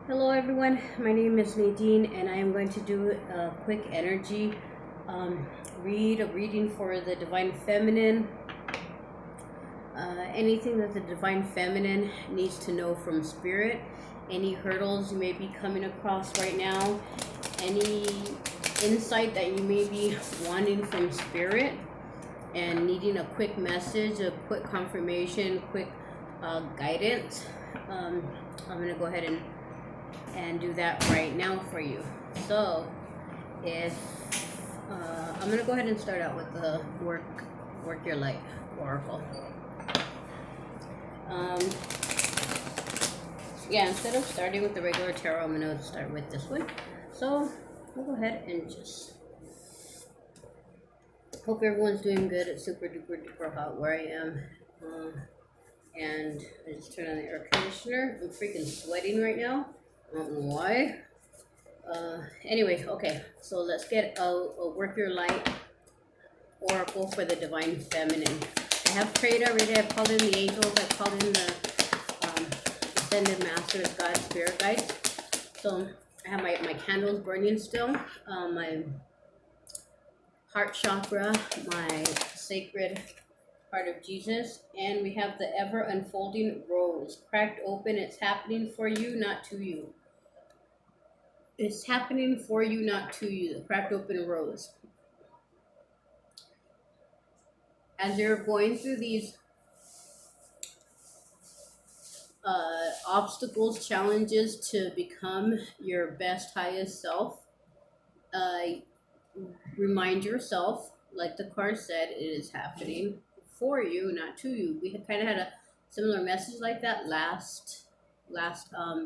Hello everyone, my name is Nadine and I am going to do a quick energy reading for the Divine Feminine. Anything that the Divine Feminine needs to know from Spirit, any hurdles you may be coming across right now, any insight that you may be wanting from Spirit and needing a quick message, a quick confirmation, quick guidance. I'm going to go ahead and do that right now for you. So if I'm gonna go ahead and start out with the work your light oracle. Yeah, instead of starting with the regular tarot, I'm gonna start with this one. So we'll go ahead and just hope everyone's doing good. It's super duper hot where I am. And I just turned on the air conditioner. I'm freaking sweating right now. I don't know why. Anyway, okay, so let's get a work your light oracle for the Divine Feminine. I have prayed already. I've called in the angels. I've called in the ascended masters, God, spirit guides. So I have my candles burning still. My heart chakra, my sacred heart of Jesus, and we have the ever unfolding rose cracked open. It's happening for you, not to you. It's happening for you, not to you. The cracked open rose. As you're going through these obstacles, challenges to become your best, highest self, remind yourself, like the card said, it is happening for you, not to you. We had kind of had a similar message like that last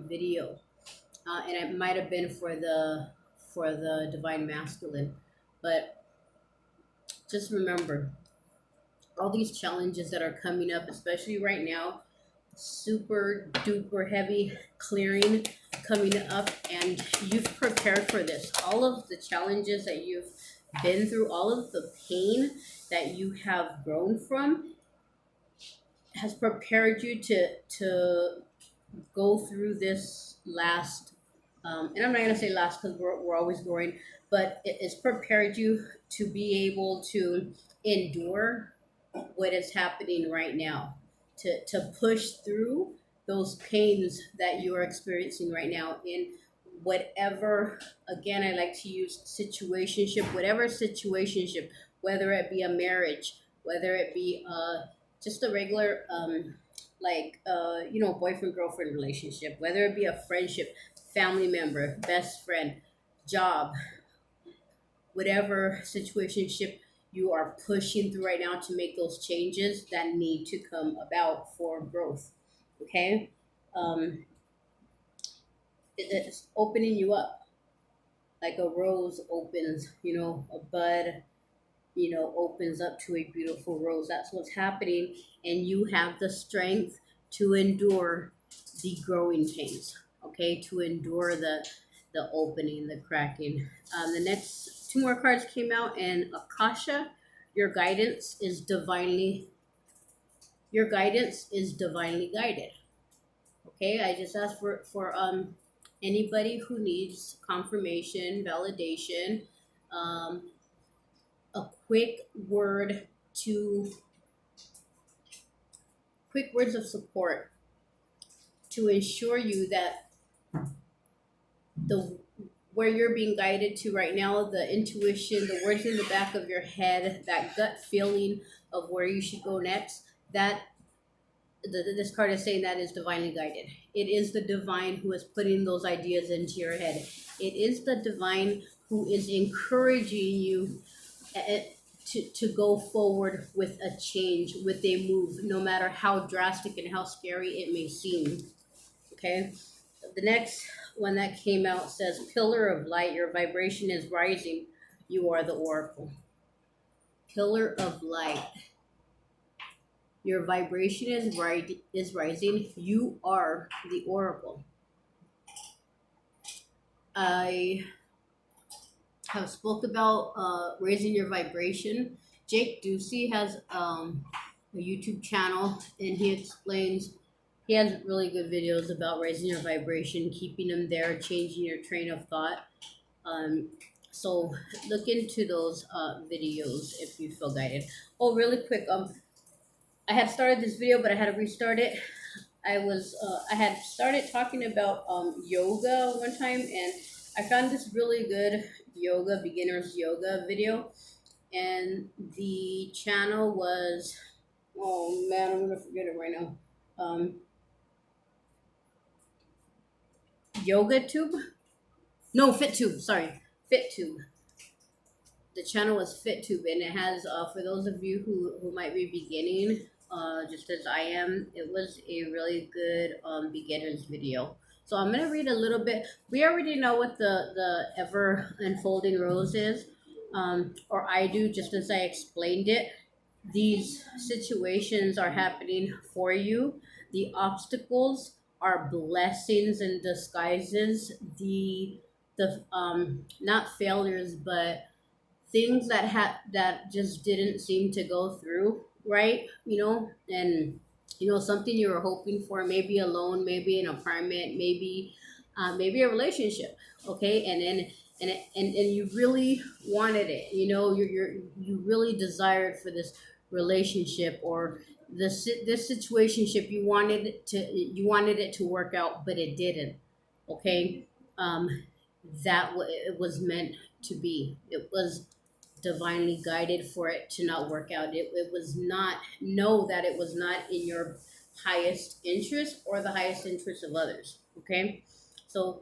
video. And it might have been for the Divine Masculine, but just remember all these challenges that are coming up, especially right now, super duper heavy clearing coming up, and you've prepared for this. All of the challenges that you've been through, all of the pain that you have grown from has prepared you to go through this last and I'm not going to say last because we're always growing, but it's prepared you to be able to endure what is happening right now, to push through those pains that you are experiencing right now in whatever, again, I like to use situationship, whatever situationship, whether it be a marriage, whether it be just a regular boyfriend girlfriend relationship, whether it be a friendship, family member, best friend, job, whatever situationship you are pushing through right now to make those changes that need to come about for growth. Okay, it's opening you up like a rose opens, a bud, opens up to a beautiful rose. That's what's happening, and you have the strength to endure the growing pains. Okay, to endure the opening, the cracking. The next two more cards came out, and Akasha, your guidance is divinely guided. Okay, I just asked for anybody who needs confirmation, validation, a quick words of support to ensure you that the where you're being guided to right now, the intuition, the words in the back of your head, that gut feeling of where you should go next, that this card is saying that is divinely guided. It is the divine who is putting those ideas into your head. It is the divine who is encouraging you to go forward with a change, with a move, no matter how drastic and how scary it may seem. Okay, the next one that came out says, pillar of light, your vibration is rising. You are the oracle. Pillar of light, your vibration is rising. You are the oracle. I have spoke about raising your vibration. Jake Ducey has a YouTube channel, and he explains He has really good videos about raising your vibration, keeping them there, changing your train of thought. Um, so look into those videos if you feel guided. Oh, really quick. I had started this video, but I had to restart it. I had started talking about yoga one time, and I found this really good yoga beginners yoga video, and the channel was, oh man, I'm gonna forget it right now. Yoga Tube? No, FitTube. Sorry, FitTube. The channel was FitTube, and it has for those of you who might be beginning, just as I am, it was a really good beginners video. So I'm gonna read a little bit. We already know what the ever unfolding rose is, or I do, just as I explained it. These situations are happening for you. The obstacles are blessings in disguises. The not failures, but things that just didn't seem to go through, right? And something you were hoping for, maybe a loan, maybe an apartment, maybe a relationship, okay? And then and you really wanted it, you really desired for this relationship, or this situationship. You wanted it to work out, but it didn't. Okay. um it was meant to be. It was divinely guided for it to not work out. It was not, know that it was not in your highest interest or the highest interest of others. Okay. So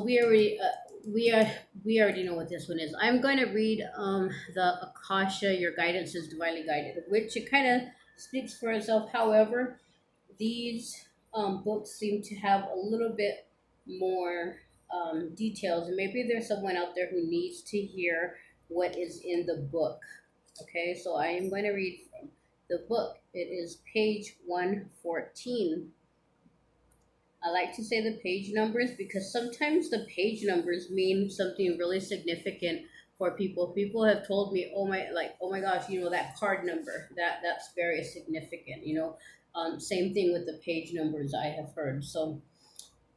we already we already know what this one is. I'm going to read the Akasha, your guidance is divinely guided, which it kind of speaks for itself. However, these books seem to have a little bit more details, and maybe there's someone out there who needs to hear what is in the book. Okay, so I am going to read from the book. It is page 114. I like to say the page numbers because sometimes the page numbers mean something really significant for people. People have told me, oh my gosh, that card number, that's very significant. Same thing with the page numbers I have heard. So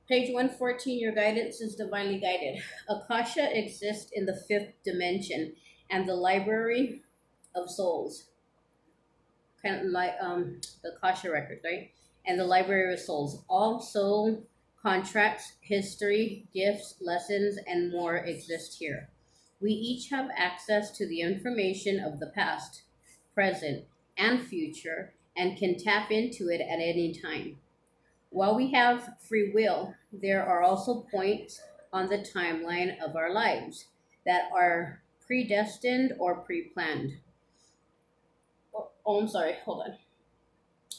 page 114, your guidance is divinely guided. Akasha exists in the fifth dimension and the library of souls, kind of like the Akasha records, right? And the library of souls. All soul contracts, history, gifts, lessons, and more exist here. We each have access to the information of the past, present, and future, and can tap into it at any time. While we have free will, there are also points on the timeline of our lives that are predestined or pre planned. Oh, I'm sorry, hold on.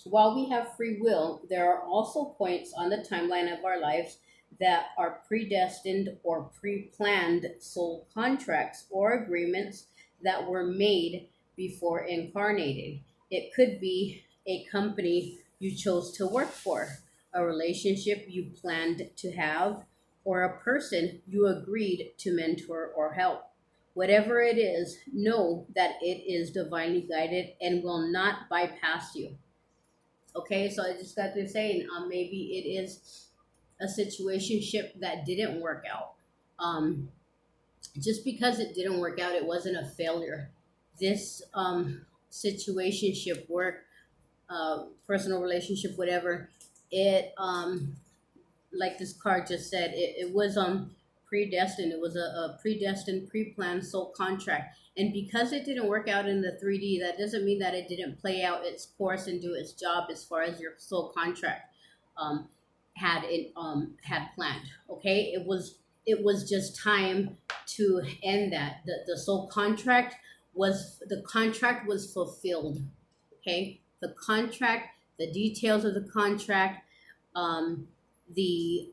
While we have free will, there are also points on the timeline of our lives that are predestined or pre planned soul contracts or agreements that were made before incarnating. It could be a company you chose to work for, a relationship you planned to have, or a person you agreed to mentor or help. Whatever it is, know that it is divinely guided and will not bypass you. Okay, so I just got through saying, maybe it is a situationship that didn't work out. Um, just because it didn't work out, it wasn't a failure. This situationship, work, personal relationship, whatever, it like this card just said, it was predestined. It was a predestined, pre-planned soul contract. And because it didn't work out in the 3D, that doesn't mean that it didn't play out its course and do its job as far as your soul contract um, had planned. Okay, it was just time to end that. The soul contract was fulfilled. Okay, the details of the contract, um, the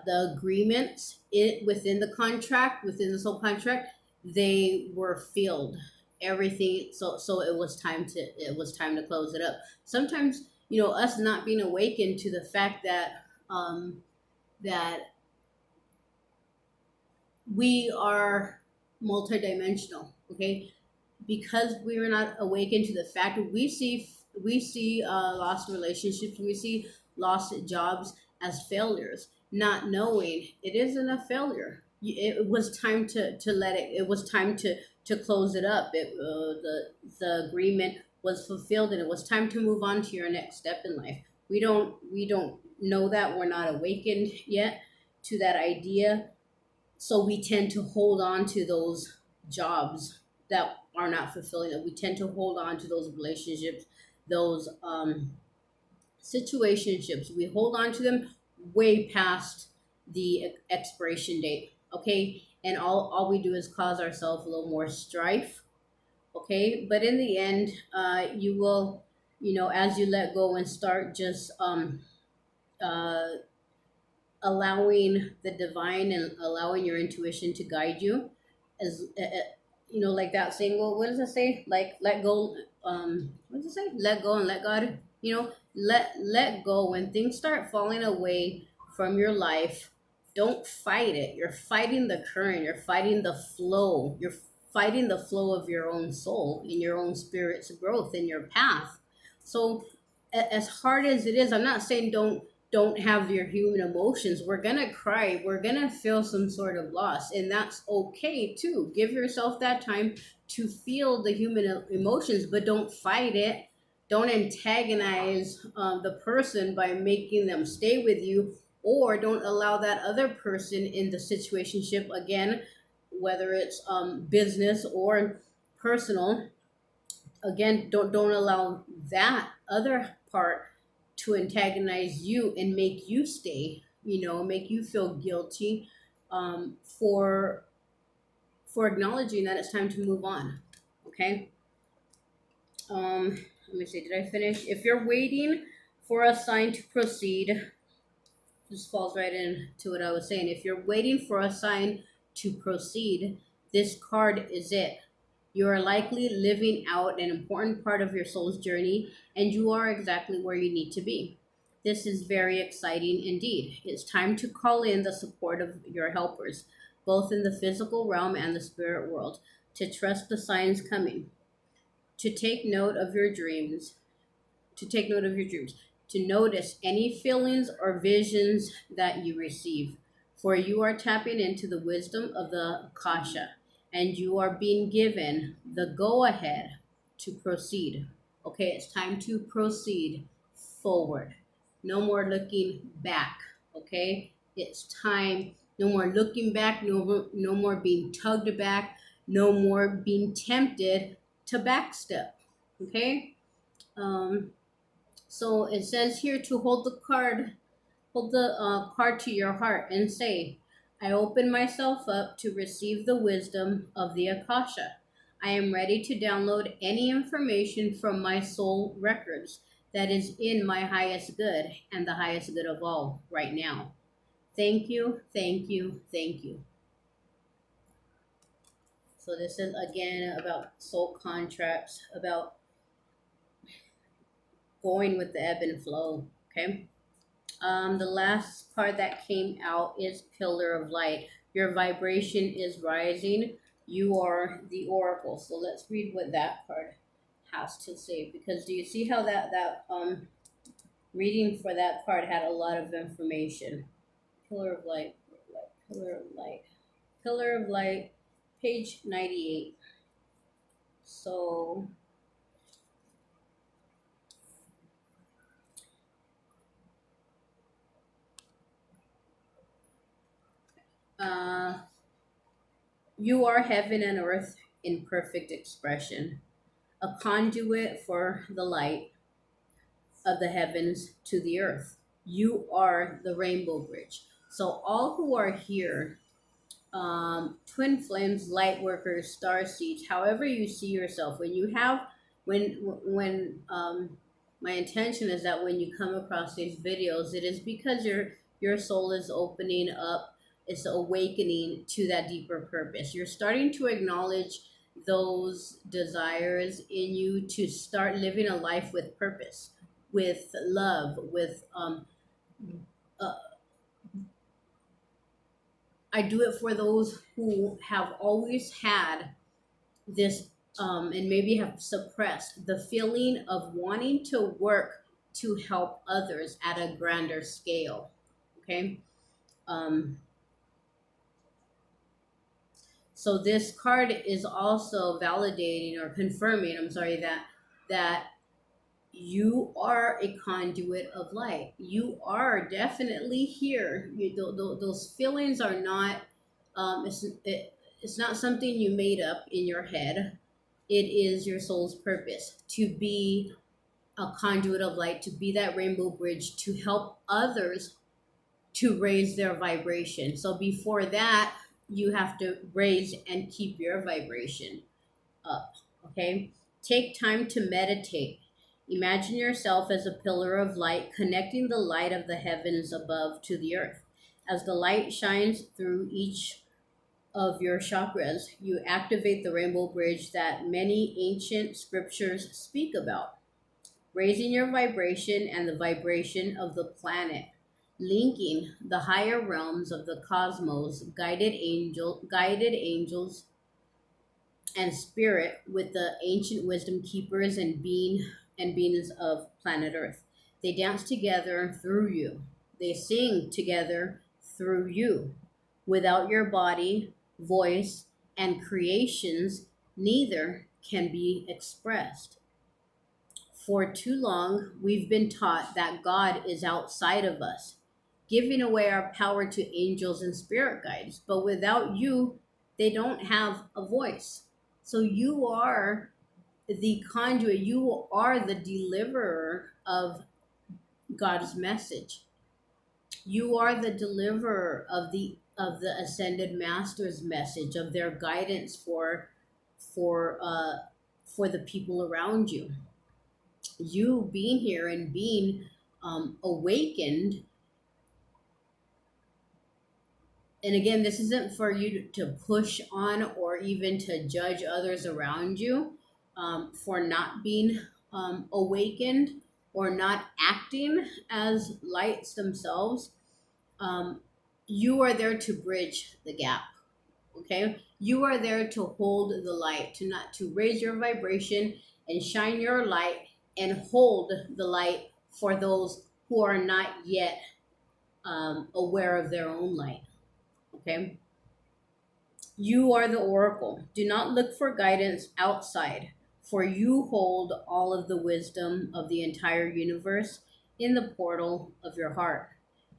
agreements within the contract, within the soul contract, they were filled. Everything. So it was time to close it up. Sometimes, us not being awakened to the fact that we are multidimensional. Okay, because we are not awakened to the fact that we see lost relationships, we see lost jobs as failures, not knowing it isn't a failure. It was time to let it. It was time to close it up. The agreement was fulfilled, and it was time to move on to your next step in life. We don't know that. We're not awakened yet to that idea, so we tend to hold on to those jobs that are not fulfilling. That we tend to hold on to those relationships, those situationships. We hold on to them way past the expiration date. Okay, and all we do is cause ourselves a little more strife. Okay, but in the end, you will, as you let go and start just uh, allowing the divine and allowing your intuition to guide you, as like that saying, well, what does it say, like, let go, what does it say, let go and let God, let go when things start falling away from your life. Don't fight it. You're fighting the current, you're fighting the flow, you're fighting the flow of your own soul, in your own spirit's growth, in your path. So as hard as it is, I'm not saying don't have your human emotions. We're gonna cry, we're gonna feel some sort of loss, and that's okay too. Give yourself that time to feel the human emotions, but don't fight it. Don't antagonize the person by making them stay with you, or don't allow that other person in the situationship, again, whether it's business or personal, again, don't allow that other part to antagonize you and make you stay, make you feel guilty, for acknowledging that it's time to move on. Okay. Let me see, did I finish? If you're waiting for a sign to proceed, this falls right into what I was saying. If you're waiting for a sign to proceed, this card is it. You are likely living out an important part of your soul's journey, and you are exactly where you need to be. This is very exciting indeed. It's time to call in the support of your helpers, both in the physical realm and the spirit world, to trust the signs coming, to take note of your dreams, to take note of your dreams, to notice any feelings or visions that you receive. For you are tapping into the wisdom of the Akasha, and you are being given the go ahead to proceed. Okay, it's time to proceed forward. No more looking back. Okay, it's time. No more looking back. No more being tugged back. No more being tempted to backstep. Okay. Um, so it says here to hold the card to your heart and say, I open myself up to receive the wisdom of the Akasha. I am ready to download any information from my soul records that is in my highest good and the highest good of all right now. Thank you, thank you, thank you. So this is again about soul contracts, about going with the ebb and flow. Okay. The last card that came out is Pillar of Light. Your vibration is rising. You are the Oracle. So let's read what that card has to say. Because do you see how that reading for that card had a lot of information? Pillar of Light, Pillar of Light, Pillar of Light, page 98. So uh, you are heaven and earth in perfect expression, a conduit for the light of the heavens to the earth. You are the rainbow bridge. So all who are here, twin flames, light workers, star seeds, however you see yourself, when my intention is that when you come across these videos, it is because your soul is opening up, it's awakening to that deeper purpose. You're starting to acknowledge those desires in you to start living a life with purpose, with love, with uh, I do it for those who have always had this, and maybe have suppressed the feeling of wanting to work to help others at a grander scale. Okay. Um, so this card is also validating or confirming, I'm sorry, that you are a conduit of light. You are definitely here. Those feelings are not, it's not something you made up in your head. It is your soul's purpose to be a conduit of light, to be that rainbow bridge, to help others to raise their vibration. So before that, you have to raise and keep your vibration up. Okay? Take time to meditate. Imagine yourself as a pillar of light, connecting the light of the heavens above to the earth. As the light shines through each of your chakras, you activate the rainbow bridge that many ancient scriptures speak about, raising your vibration and the vibration of the planet, linking the higher realms of the cosmos, guided angels and spirit with the ancient wisdom keepers and beings of planet Earth. They dance together through you. They sing together through you. Without your body, voice, and creations, neither can be expressed. For too long, we've been taught that God is outside of us, giving away our power to angels and spirit guides. But without you, they don't have a voice. So you are the conduit, you are the deliverer of God's message. You are the deliverer of the ascended master's message, of their guidance for uh for the people around you. You being here and being awakened. And again, this isn't for you to push on or even to judge others around you for not being awakened or not acting as lights themselves. Um, you are there to bridge the gap. Okay, you are there to hold the light, to raise your vibration and shine your light and hold the light for those who are not yet aware of their own light. Okay. You are the oracle. Do not look for guidance outside, for you hold all of the wisdom of the entire universe in the portal of your heart,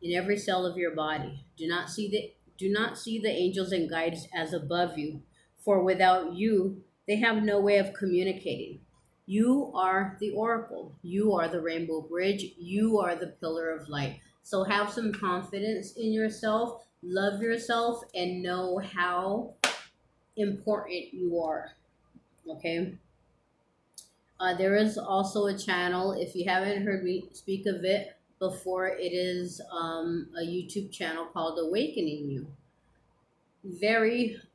in every cell of your body. Do not see the angels and guides as above you, for without you, they have no way of communicating. You are the oracle. You are the rainbow bridge. You are the pillar of light. So have some confidence in yourself, love yourself, and know how important you are. Okay. There is also a channel, if you haven't heard me speak of it before, it is a YouTube channel called Awakening You.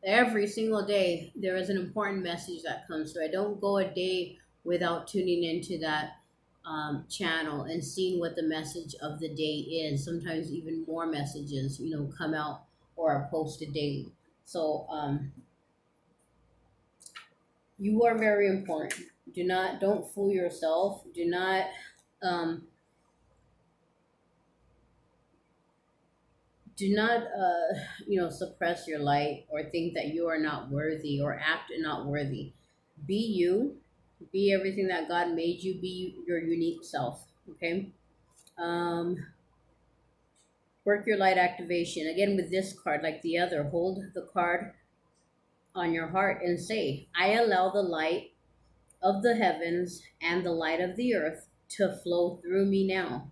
Every single day, there is an important message that comes through. I don't go a day without tuning into that channel and seeing what the message of the day is. Sometimes even more messages, come out or are posted daily. So you are very important. Don't fool yourself. Um, do not suppress your light or think that you are not worthy or act not worthy. Be you. Be everything that God made you. Be your unique self. Okay. Um, Work your light activation again with this card, like the other. Hold the card on your heart and say, "I allow the light of the heavens and the light of the earth to flow through me now.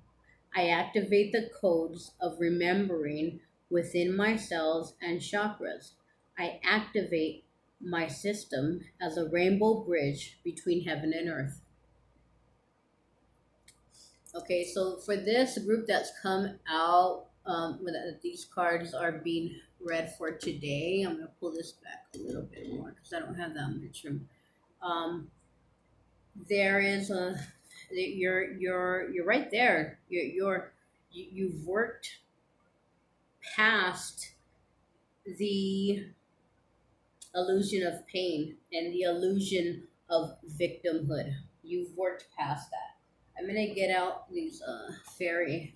I activate the codes of remembering within my cells and chakras. I activate my system as a rainbow bridge between heaven and earth." Okay, so for this group that's come out, these cards are being read for today. I'm going to pull this back a little bit more because I don't have that much room. Um, there is a you're right there. You've worked past the illusion of pain and the illusion of victimhood. You've worked past that. I'm gonna get out these fairy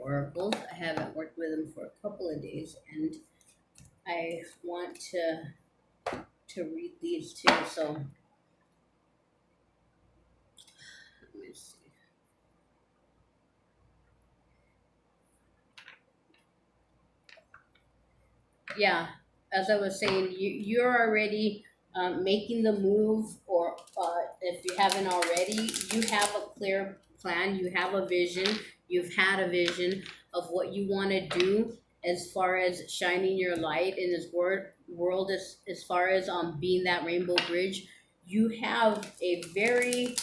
oracles. I haven't worked with them for a couple of days, and I want to read these too. So let me see. Yeah, as I was saying, you're already making the move, or if you haven't already, you have a clear plan, you have a vision, you've had a vision of what you want to do as far as shining your light in this world, as far as being that rainbow bridge. You have a very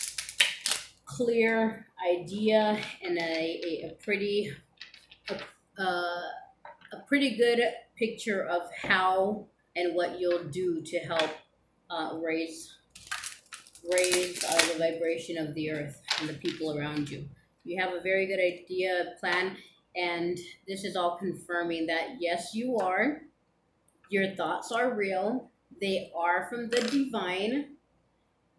clear idea and uh, a pretty good picture of how and what you'll do to help raise the vibration of the earth and the people around you. You have a very good idea, plan, and this is all confirming that yes, you are. Your thoughts are real. They are from the divine.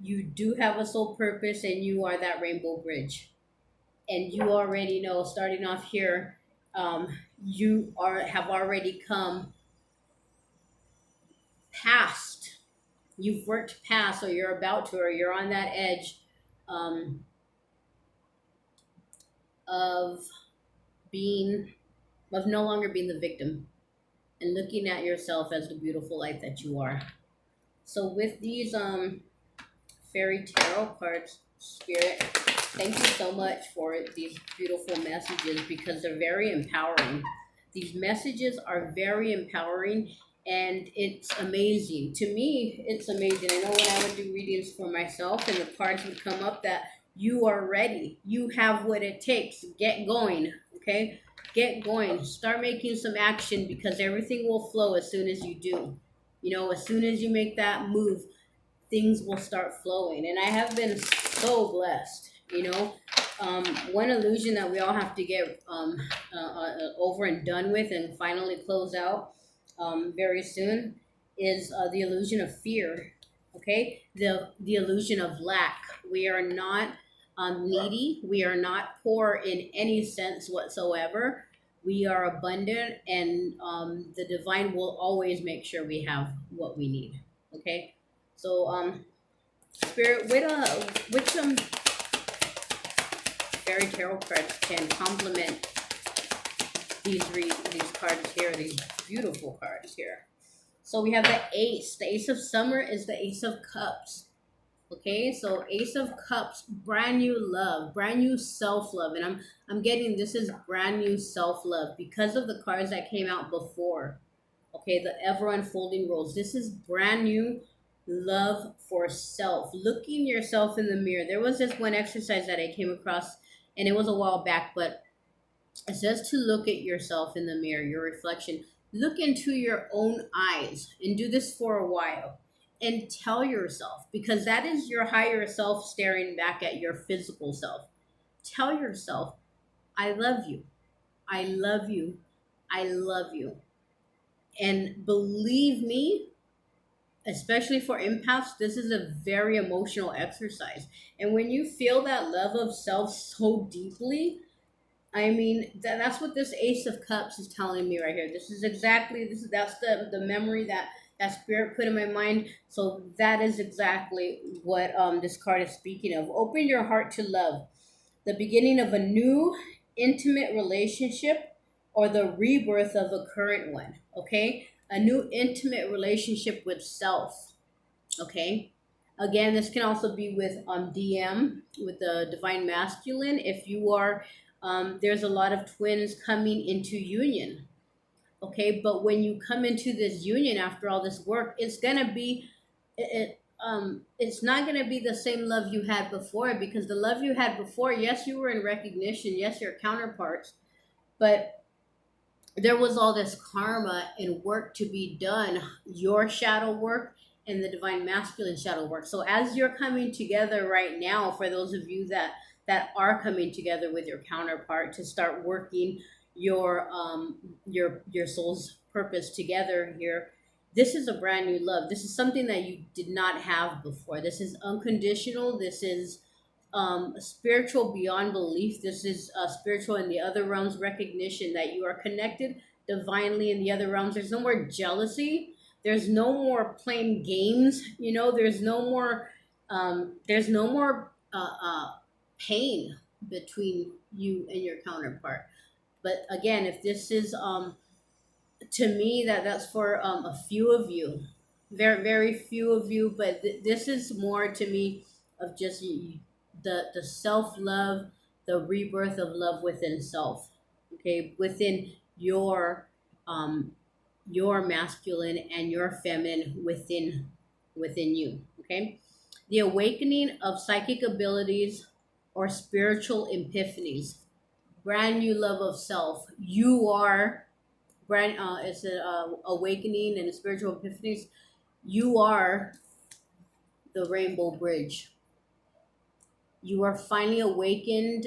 You do have a soul purpose, and you are that rainbow bridge. And you already know, starting off here, um, you are have already come past. You've worked past, or you're about to, or you're on that edge um, of being, of no longer being the victim, and looking at yourself as the beautiful light that you are. So with these fairy tarot cards, Spirit, thank you so much for these beautiful messages, because they're very empowering. These messages are very empowering, and it's amazing. To me, it's amazing. I know when I would do readings for myself and the cards would come up, that you are ready. You have what it takes. Get going, okay? Get going. Start making some action, because everything will flow as soon as you do. You know, as soon as you make that move, things will start flowing. And I have been so blessed, you know. One illusion that we all have to get over and done with and finally close out very soon is the illusion of fear. Okay, the illusion of lack. We are not needy. We are not poor in any sense whatsoever. We are abundant, and the divine will always make sure we have what we need. Okay, so Spirit, with some fairy tarot cards can complement these cards here, these beautiful cards here. So we have the Ace. The Ace of Summer is the Ace of Cups. Okay, so Ace of Cups, brand new love, brand new self love, and I'm getting this is brand new self love because of the cards that came out before. Okay, the ever unfolding roles. This is brand new love for self. Looking yourself in the mirror. There was this one exercise that I came across, and it was a while back, but it says to look at yourself in the mirror, your reflection. Look into your own eyes and do this for a while, and tell yourself, because that is your higher self staring back at your physical self. Tell yourself, I love you. I love you. I love you. And believe me, especially for empaths, this is a very emotional exercise. And when you feel that love of self so deeply, I mean, that's what this Ace of Cups is telling me right here. This is exactly that's the memory that spirit put in my mind. So that is exactly what this card is speaking of. Open your heart to love, the beginning of a new intimate relationship, or the rebirth of a current one. Okay, a new intimate relationship with self. Okay, again, this can also be with DM, with the divine masculine. If you are there's a lot of twins coming into union. Okay, but when you come into this union after all this work, it's gonna be it's not gonna be the same love you had before, because the love you had before, yes, you were in recognition, yes, your counterparts, but there was all this karma and work to be done, your shadow work and the divine masculine shadow work. So as you're coming together right now, for those of you that are coming together with your counterpart to start working your soul's purpose together here, this is a brand new love. This is something that you did not have before. This is unconditional. This is spiritual beyond belief. This is spiritual in the other realms, recognition that you are connected divinely in the other realms. There's no more jealousy. There's no more playing games. There's no more pain between you and your counterpart. But again, if this is to me, that's for a few of you, very few of you. But this is more to me of just the self love, the rebirth of love within self. Okay, within um your masculine and your feminine within you. Okay, the awakening of psychic abilities or spiritual epiphanies, brand new love of self. You are brand it's a awakening and spiritual epiphanies. You are the rainbow bridge. You are finally awakened.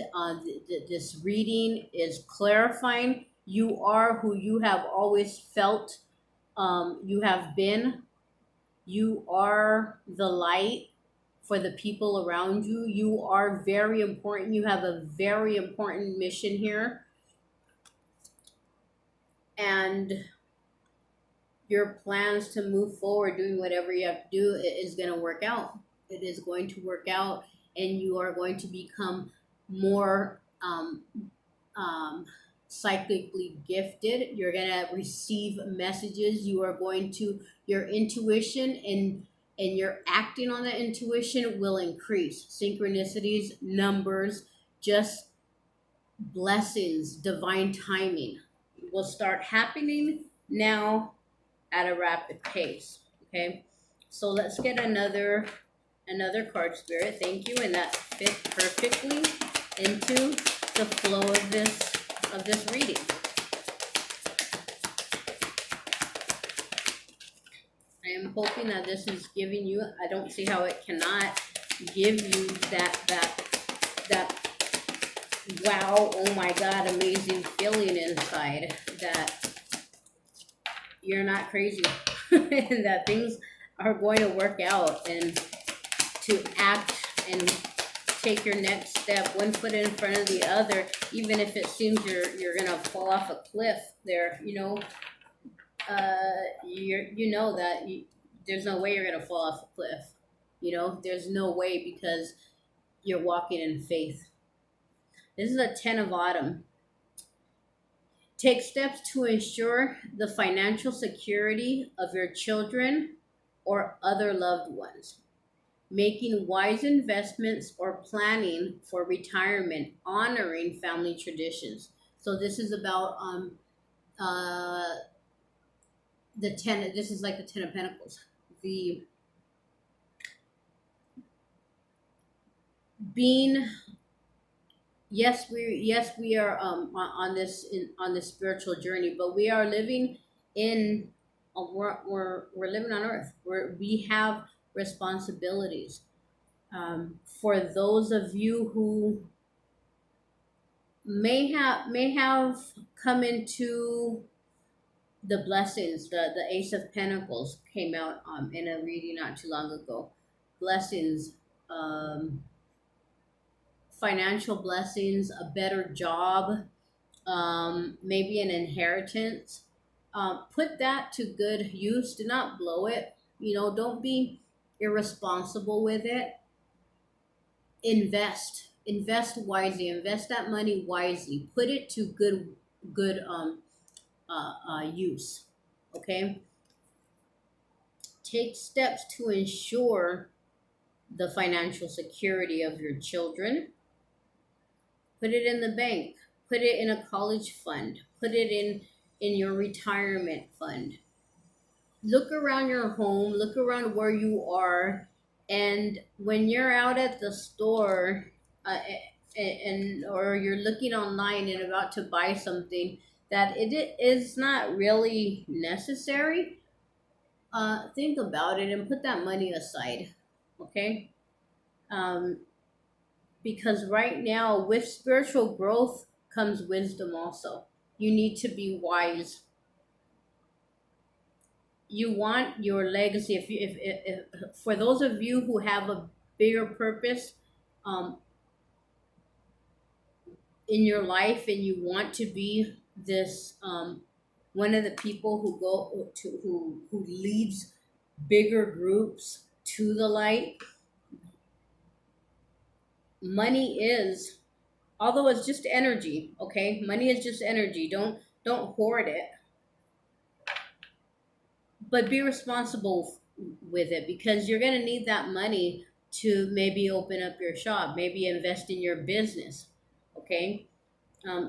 This reading is clarifying. You are who you have always felt you have been. You are the light for the people around you. You are very important. You have a very important mission here. And your plans to move forward doing whatever you have to do is going to work out. It is going to work out, and you are going to become more psychically gifted. You're going to receive messages. You are going to, your intuition and your acting on that intuition will increase. Synchronicities, numbers, just blessings, divine timing will start happening now at a rapid pace. Okay, so let's get another card, Spirit. Thank you, and that fit perfectly into the flow of this reading. I am hoping that this is giving you, I don't see how it cannot give you that wow, oh my god, amazing feeling inside that you're not crazy and that things are going to work out, and to act and take your next step one foot in front of the other, even if it seems you're gonna fall off a cliff there. You know that there's no way you're gonna fall off a cliff. There's no way, because you're walking in faith. This is a 10 of autumn. Take steps to ensure the financial security of your children or other loved ones. Making wise investments or planning for retirement, honoring family traditions. So this is about uh, the 10. This is like the 10 of Pentacles. The being, yes we are on this spiritual journey, but we are living in we're living on earth where we have responsibilities. For those of you who may have come into the blessings, the Ace of Pentacles came out in a reading not too long ago. Blessings, um, financial blessings, a better job, maybe an inheritance. Put that to good use. Do not blow it. Don't be irresponsible with it. Invest wisely. Invest that money wisely. Put it to good use. Okay. Take steps to ensure the financial security of your children. Put it in the bank. Put it in a college fund. Put it in your retirement fund. Look around your home. Look around where you are, and when you're out at the store, or you're looking online and about to buy something that it is not really necessary, think about it and put that money aside. Okay. um, because right now, with spiritual growth comes wisdom also. You need to be wise. You want your legacy. If for those of you who have a bigger purpose, um, in your life and you want to be this one of the people who go to who leads bigger groups to the light, money is, although it's just energy, okay, money is just energy, don't hoard it, but be responsible with it, because you're going to need that money to maybe open up your shop, maybe invest in your business, okay.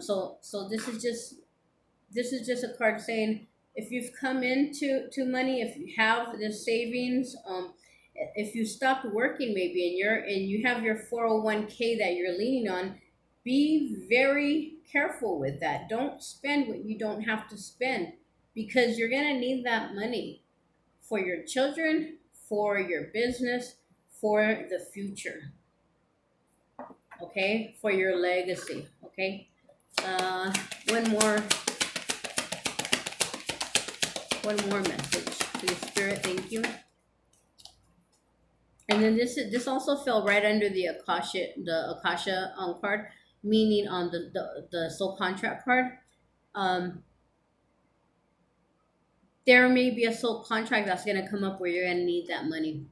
So this is just a card saying, if you've come into to money, if you have the savings, if you stopped working maybe and you have your 401k that you're leaning on, be very careful with that. Don't spend what you don't have to spend, because you're going to need that money for your children, for your business, for the future, okay, for your legacy, okay. uh one more one more message, please, Spirit. Thank you. And then this also fell right under the Akasha card, meaning on the soul contract card. Um, there may be a soul contract that's gonna come up where you're gonna need that money.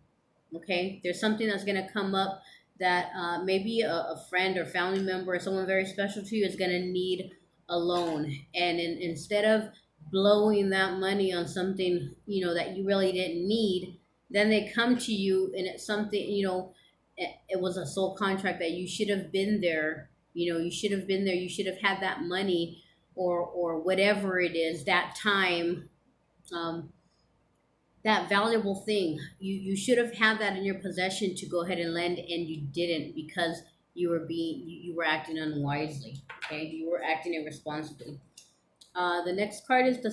Okay, there's something that's going to come up that maybe a friend or family member or someone very special to you is going to need a loan, and instead of blowing that money on something, you know, that you really didn't need, then they come to you and it's something, you know, it was a soul contract that you should have been there, you know, you should have been there, you should have had that money, or whatever it is, that time, um, that valuable thing. You should have had that in your possession to go ahead and lend, and you didn't, because you were acting unwisely. Okay, you were acting irresponsibly. The next card is the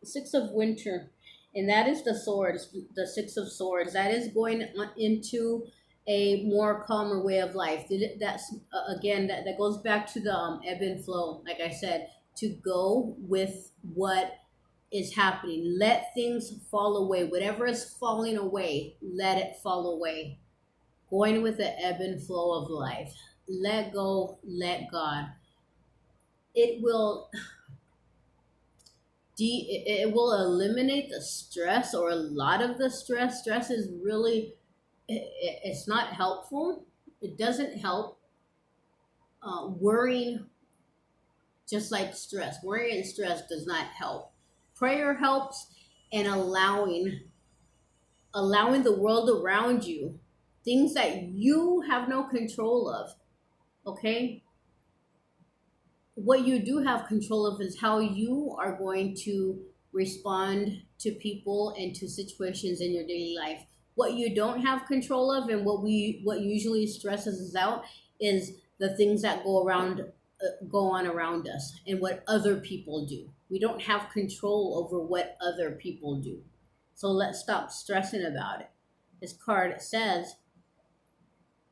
six of winter, and that is the swords. The six of swords, that is going into a more calmer way of life. That's again, that goes back to the ebb and flow, like I said, to go with what is happening. Let things fall away. Whatever is falling away, let it fall away. Going with the ebb and flow of life. Let go, let God. It will it will eliminate the stress, or a lot of the stress. Stress is really, it's not helpful. It doesn't help. Worrying, just like stress, worry and stress does not help. Prayer helps, and allowing the world around you, things that you have no control of, okay? What you do have control of is how you are going to respond to people and to situations in your daily life. What you don't have control of, and what usually stresses us out, is the things that go on around us and what other people do. We don't have control over what other people do. So let's stop stressing about it. This card says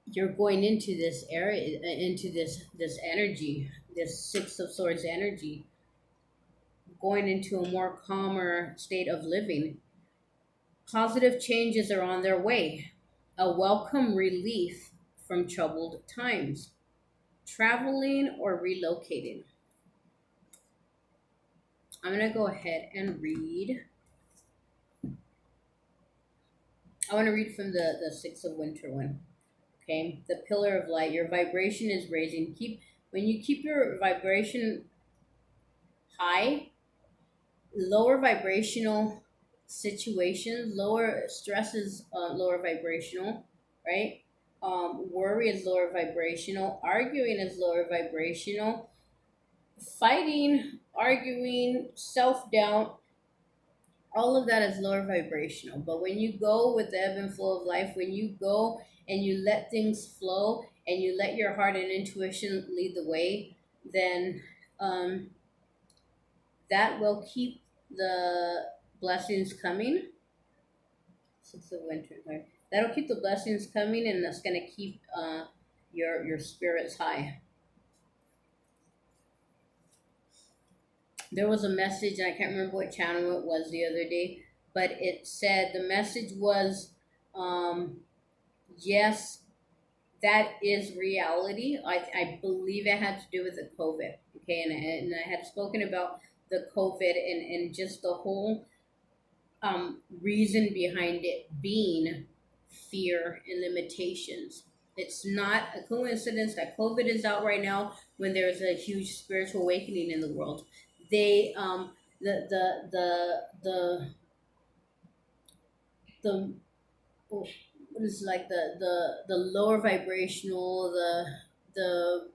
you're going into this area, into this energy, this six of swords energy, going into a more calmer state of living. Positive changes are on their way, a welcome relief from troubled times, traveling or relocating. I'm going to go ahead and read. I want to read from the six of winter one. Okay, the pillar of light, your vibration is raising. When you keep your vibration high, lower vibrational situations, lower stress is lower vibrational, right? Worry is lower vibrational, arguing is lower vibrational, fighting, arguing, self-doubt, all of that is lower vibrational. But when you go with the ebb and flow of life, when you go and you let things flow and you let your heart and intuition lead the way, then that will keep the blessings coming. Six of winter, right? That'll keep the blessings coming, and that's going to keep your spirits high. There was a message, and I can't remember what channel it was the other day, but it said the message was, yes, that is reality. I believe it had to do with the COVID. Okay, and I had spoken about the COVID and just the whole reason behind it being fear and limitations. It's not a coincidence that COVID is out right now when there's a huge spiritual awakening in the world. They the what is like the lower vibrational the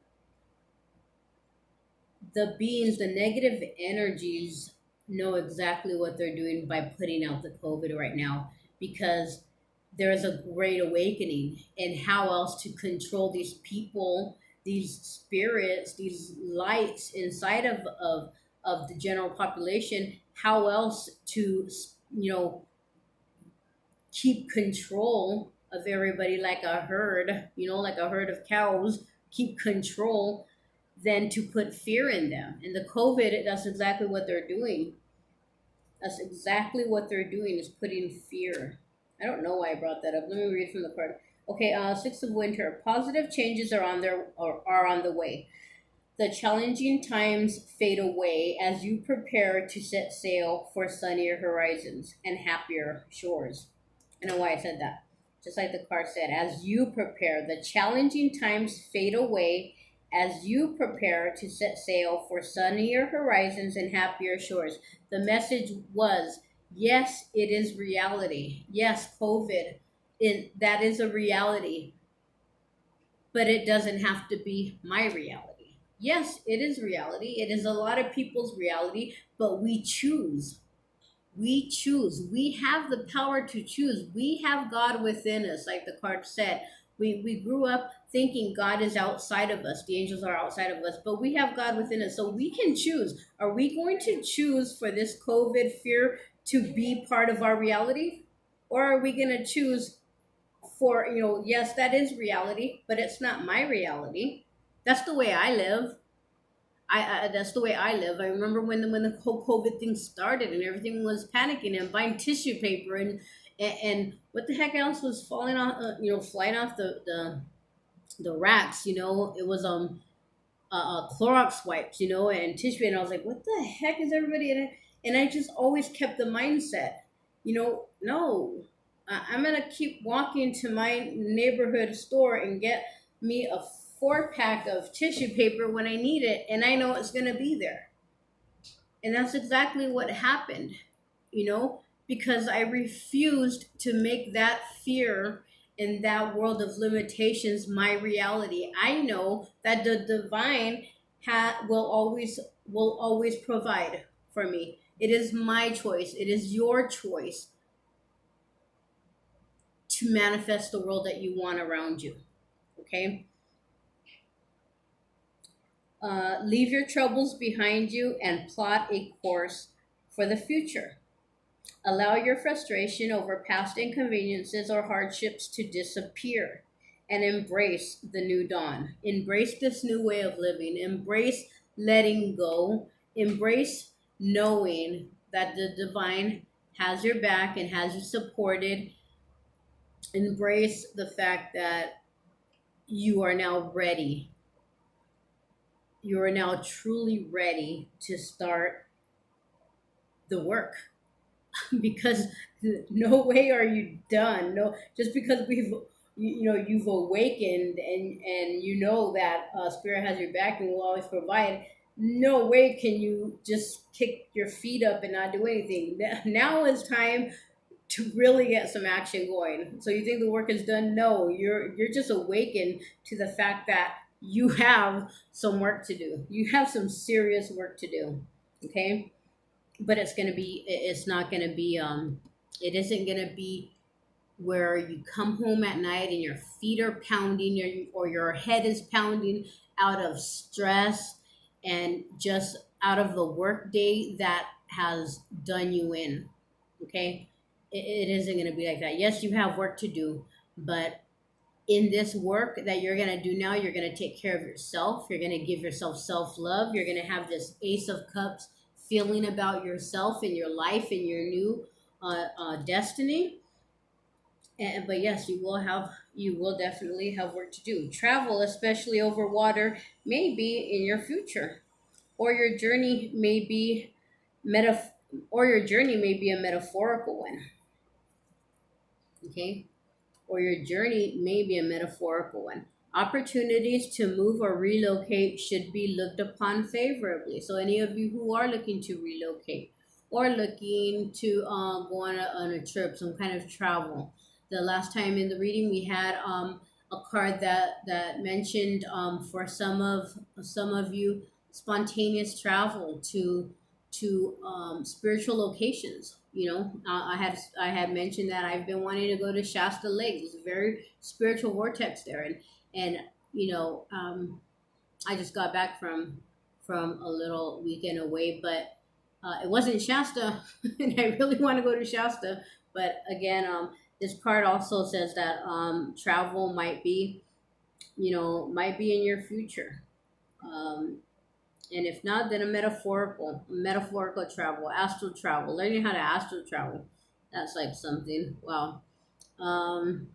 the beings, the negative energies know exactly what they're doing by putting out the COVID right now, because there is a great awakening, and how else to control these people, these spirits, these lights inside of the general population, how else to, you know, keep control of everybody like a herd, like a herd of cows, keep control, than to put fear in them. And the COVID, that's exactly what they're doing. That's exactly what they're doing, is putting fear. I don't know why I brought that up. Let me read from the card. Okay, Six of Winter. Positive changes are on the way. The challenging times fade away as you prepare to set sail for sunnier horizons and happier shores. I know why I said that. Just like the card said, as you prepare, the challenging times fade away as you prepare to set sail for sunnier horizons and happier shores. The message was, yes, it is reality. Yes, COVID, that is a reality, but it doesn't have to be my reality. Yes, it is reality. It is a lot of people's reality, but we choose. We choose. We have the power to choose. We have God within us, like the card said. We grew up thinking God is outside of us, the angels are outside of us, but we have God within us. So we can choose. Are we going to choose for this COVID fear to be part of our reality? Or are we going to choose for, yes, that is reality, but it's not my reality. That's the way I live. That's the way I live. I remember when the whole COVID thing started and everything was panicking and buying tissue paper and what the heck else was falling off, flying off the racks. It was Clorox wipes, and tissue. And I was like, what the heck is everybody in it? And I just always kept the mindset, no, I'm gonna keep walking to my neighborhood store and get me a 4-pack of tissue paper when I need it, and I know it's gonna be there. And that's exactly what happened, you know, because I refused to make that fear in that world of limitations my reality. I know that the divine will always provide for me. It is my choice. It is your choice to manifest the world that you want around you. Okay? Leave your troubles behind you and plot a course for the future. Allow your frustration over past inconveniences or hardships to disappear and embrace the new dawn. Embrace this new way of living. Embrace letting go. Embrace knowing that the divine has your back and has you supported. Embrace the fact that you are now ready. You are now truly ready to start the work. Because no way are you done. No, just because you've awakened and you know that spirit has your back and will always provide. No way can you just kick your feet up and not do anything. Now is time to really get some action going. So you think the work is done? No, you're just awakened to the fact that you have some work to do. You have some serious work to do. Okay, but it's not going to be it isn't going to be where you come home at night and your feet are pounding, or your head is pounding out of stress and just out of the work day that has done you in. Okay, it isn't going to be like that. Yes, you have work to do, but in this work that you're going to do now, you're going to take care of yourself. You're going to give yourself self-love. You're going to have this Ace of Cups feeling about yourself and your life and your new destiny. But yes, you will definitely have work to do. Travel, especially over water, may be in your future, or your journey may be metaf- or your journey may be a metaphorical one. Okay, or your journey may be a metaphorical one. Opportunities to move or relocate should be looked upon favorably. So, any of you who are looking to relocate or looking to go on a trip, some kind of travel. The last time in the reading, we had a card that mentioned for some of you spontaneous travel to spiritual locations. I had mentioned that I've been wanting to go to Shasta Lake. It's a very spiritual vortex there, and you know, I just got back from a little weekend away, but it wasn't Shasta, and I really want to go to Shasta. But again, this card also says that travel might be in your future. Um, and if not, then a metaphorical travel, astral travel, learning how to astral travel. That's like something. Wow. Um,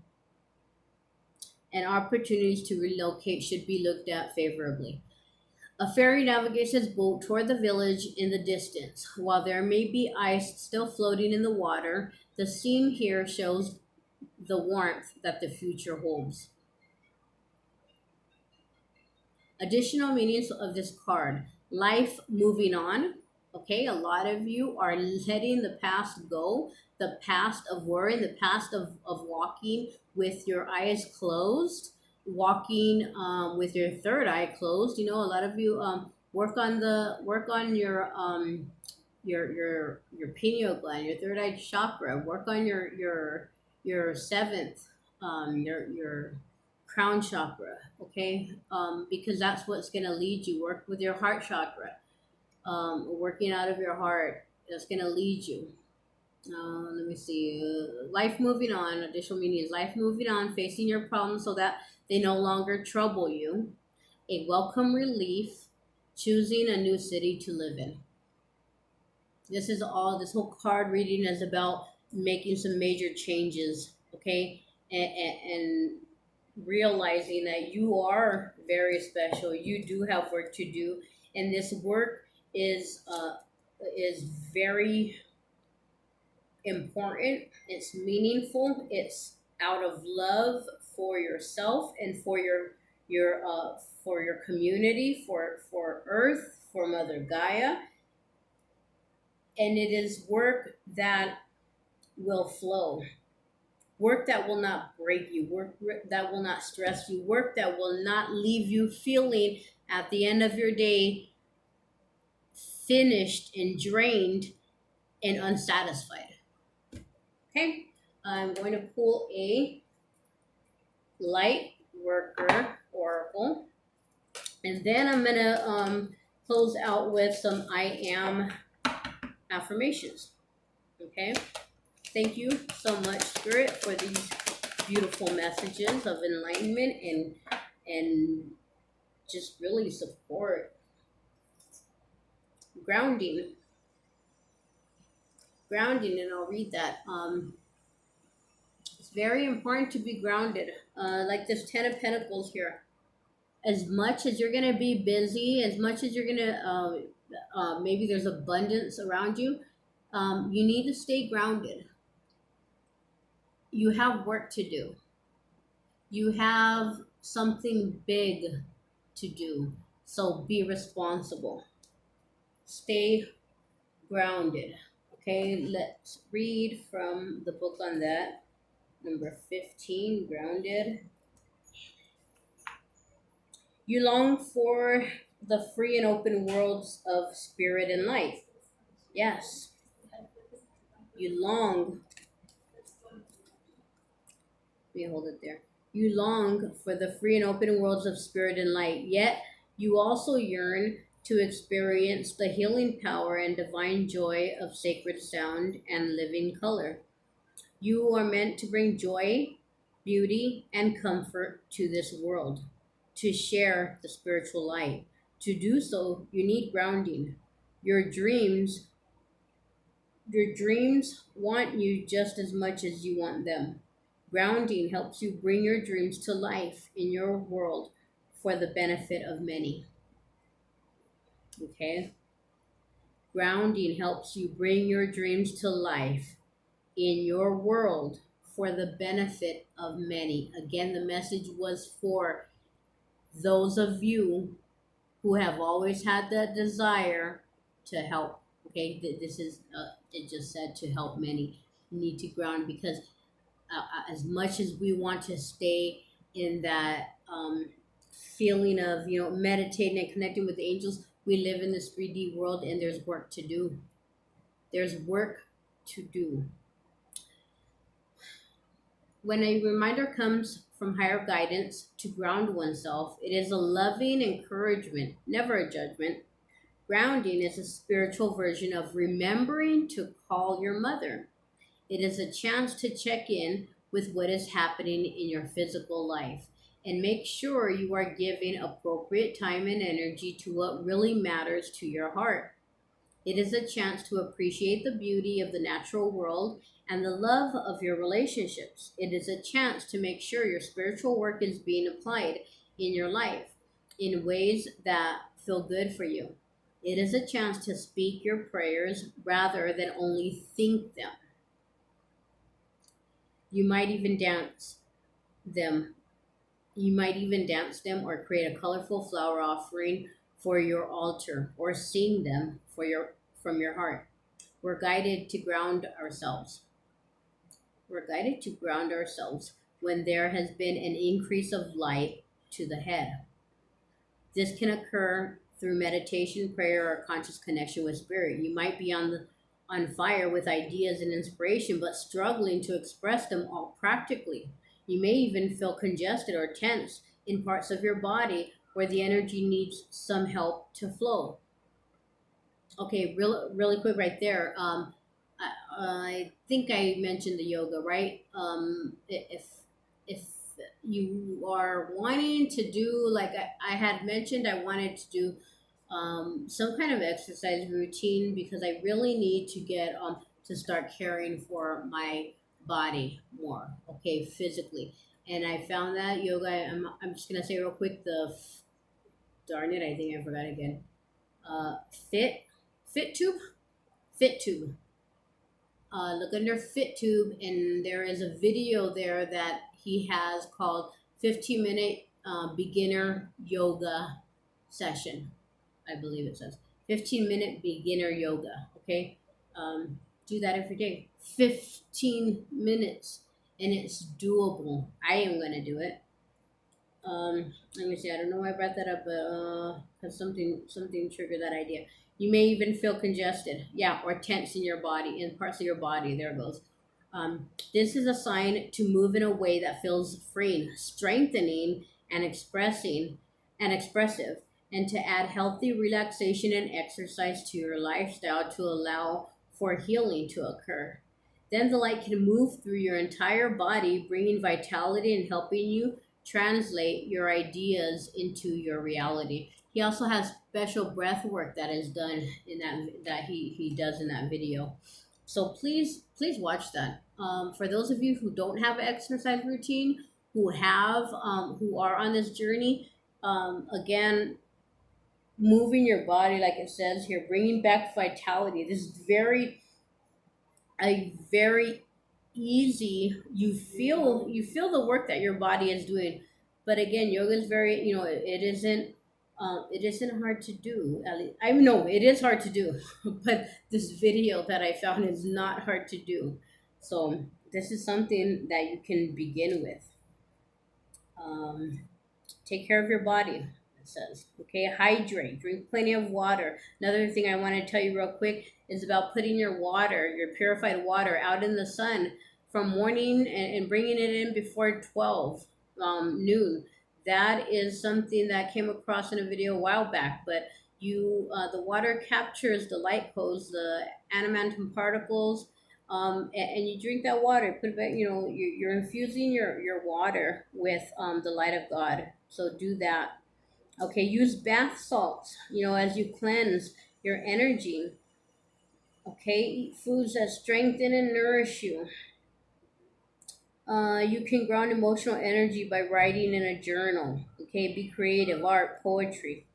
and opportunities to relocate should be looked at favorably. A ferry navigates its boat toward the village in the distance. While there may be ice still floating in the water, the scene here shows the warmth that the future holds. Additional meanings of this card: life moving on. Okay, a lot of you are letting the past go, the past of worry, the past of walking with your eyes closed, walking with your third eye closed. A lot of you work on your pineal gland, your third eye chakra. Work on your seventh, your crown chakra. Okay, because that's what's going to lead you. Work with your heart chakra, working out of your heart. That's going to lead you. Let me see. Life moving on. Additional meaning is life moving on, facing your problems so that they no longer trouble you. A welcome relief, choosing a new city to live in. This whole card reading is about making some major changes. Okay, and realizing that you are very special. You do have work to do, and this work is uh, is very important. It's meaningful. It's out of love for yourself and for your community, for Earth, for Mother Gaia, and it is work that will flow. Work that will not break you, work that will not stress you, work that will not leave you feeling at the end of your day finished and drained and unsatisfied. Okay, I'm going to pull a light worker oracle, and then I'm going to close out with some I am affirmations. Okay, thank you so much, Spirit, for these beautiful messages of enlightenment and just really support. Grounding, grounding, and I'll read that. It's very important to be grounded. Like this Ten of Pentacles here. As much as you're gonna be busy, as much as you're gonna maybe there's abundance around you, you need to stay grounded. You have work to do. You have something big to do. So be responsible. Stay grounded. Okay, let's read from the book on that. Number 15, grounded. You long for the free and open worlds of spirit and light. Yes, you long. Let me hold it there. You long for the free and open worlds of spirit and light, yet you also yearn to experience the healing power and divine joy of sacred sound and living color. You are meant to bring joy, beauty, and comfort to this world, to share the spiritual light. To do so, you need grounding. Your dreams, your dreams want you just as much as you want them. Grounding helps you bring your dreams to life in your world for the benefit of many. Okay? Grounding helps you bring your dreams to life in your world for the benefit of many. Again, the message was for those of you who have always had that desire to help. Okay, this is, it just said to help many. You need to ground because as much as we want to stay in that feeling of, meditating and connecting with the angels, we live in this 3D world and there's work to do. There's work to do. When a reminder comes from higher guidance to ground oneself, it is a loving encouragement, never a judgment. Grounding is a spiritual version of remembering to call your mother. It is a chance to check in with what is happening in your physical life and make sure you are giving appropriate time and energy to what really matters to your heart. It is a chance to appreciate the beauty of the natural world and the love of your relationships. It is a chance to make sure your spiritual work is being applied in your life in ways that feel good for you. It is a chance to speak your prayers rather than only think them. You might even dance them. You might even dance them or create a colorful flower offering for your altar or sing them from your heart. We're guided to ground ourselves. We're guided to ground ourselves when there has been an increase of light to the head. This can occur through meditation, prayer, or conscious connection with spirit. You might be on fire with ideas and inspiration, but struggling to express them all practically. You may even feel congested or tense in parts of your body where the energy needs some help to flow. Okay, really quick right there. I think I mentioned the yoga, right? If you are wanting to do, like I had mentioned, I wanted to do some kind of exercise routine because I really need to get to start caring for my body more, okay, physically. And I found that yoga. I'm just gonna say real quick darn it, I think I forgot again. Uh, fit Fit tube, fit tube. Look under FitTube, and there is a video there that he has called 15-minute beginner yoga session. I believe it says 15-minute beginner yoga. Okay, do that every day. 15 minutes, and it's doable. I am gonna do it. Let me see. I don't know why I brought that up, but because something triggered that idea. You may even feel congested, yeah, or tense in your body, in parts of your body. There it goes. This is a sign to move in a way that feels freeing, strengthening, and expressive, and to add healthy relaxation and exercise to your lifestyle to allow for healing to occur. Then the light can move through your entire body, bringing vitality and helping you translate your ideas into your reality. He also has special breath work that is done in that he does in that video. So please watch that. For those of you who don't have an exercise routine, who are on this journey, again, moving your body like it says here, bringing back vitality. This is very easy. You feel the work that your body is doing, but again, yoga is very, it isn't hard to do. At least, I know it is hard to do, but this video that I found is not hard to do. So this is something that you can begin with. um, Take care of your body, it says. Okay, hydrate, drink plenty of water. Another thing I want to tell you real quick is about putting your purified water out in the sun from morning and bringing it in before 12 noon. That is something that came across in a video a while back, but the water captures the light codes, the animantum particles, and you drink that water. Put it back. You're infusing your water with the light of God. So do that. Okay, use bath salts. As you cleanse your energy. Okay, eat foods that strengthen and nourish you. You can ground emotional energy by writing in a journal. Okay, be creative, art, poetry.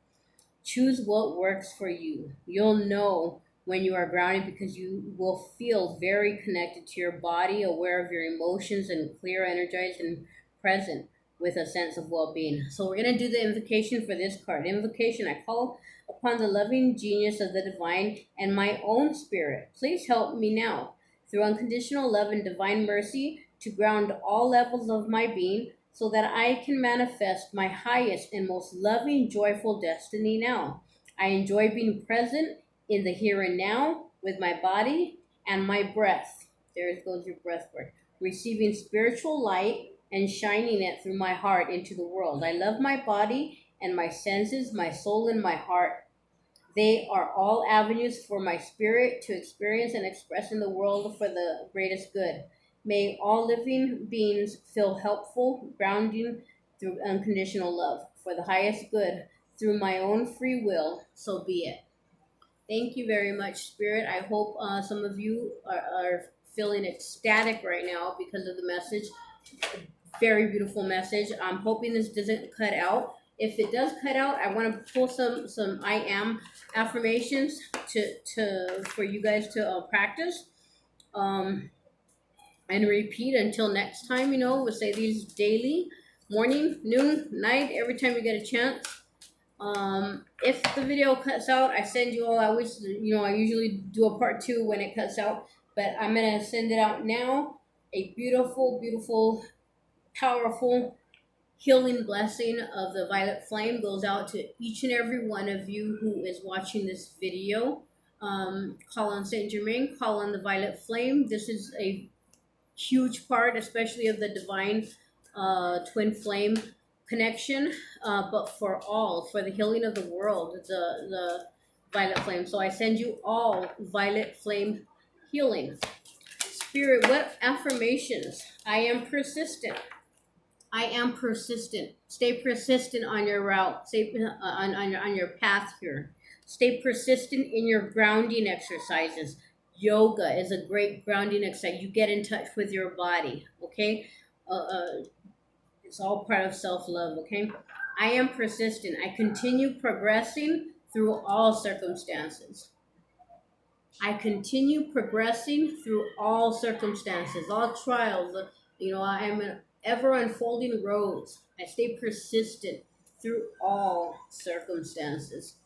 Choose what works for you. You'll know when you are grounded because you will feel very connected to your body, aware of your emotions, and clear, energized, and present with a sense of well being. So, we're going to do the invocation for this card. Invocation: I call upon the loving genius of the divine and my own spirit. Please help me now, through unconditional love and divine mercy, to ground all levels of my being so that I can manifest my highest and most loving, joyful destiny now. I enjoy being present in the here and now with my body and my breath. There goes your breath work. Receiving spiritual light and shining it through my heart into the world. I love my body and my senses, my soul, and my heart. They are all avenues for my spirit to experience and express in the world for the greatest good. May all living beings feel helpful, grounding through unconditional love for the highest good through my own free will. So be it. Thank you very much, Spirit. I hope some of you are feeling ecstatic right now because of the message. Very beautiful message. I'm hoping this doesn't cut out. If it does cut out, I want to pull some I am affirmations to for you guys to practice and repeat until next time. We'll say these daily, morning, noon, night, every time you get a chance. If the video cuts out, I send you all. I wish I usually do a part 2 when it cuts out, but I'm gonna send it out now. A beautiful, beautiful, powerful healing blessing of the violet flame goes out to each and every one of you who is watching this video. Call on Saint Germain, call on the violet flame. This is a huge part, especially of the divine twin flame connection, but for the healing of the world, the violet flame. So I send you all violet flame healing. Spirit, what affirmations? I am persistent. I am persistent. Stay persistent on your route. Stay on your path here. Stay persistent in your grounding exercises. Yoga is a great grounding exercise. You get in touch with your body. Okay, it's all part of self love. Okay, I am persistent. I continue progressing through all circumstances. I continue progressing through all circumstances, all trials. I am an ever unfolding rose. I stay persistent through all circumstances.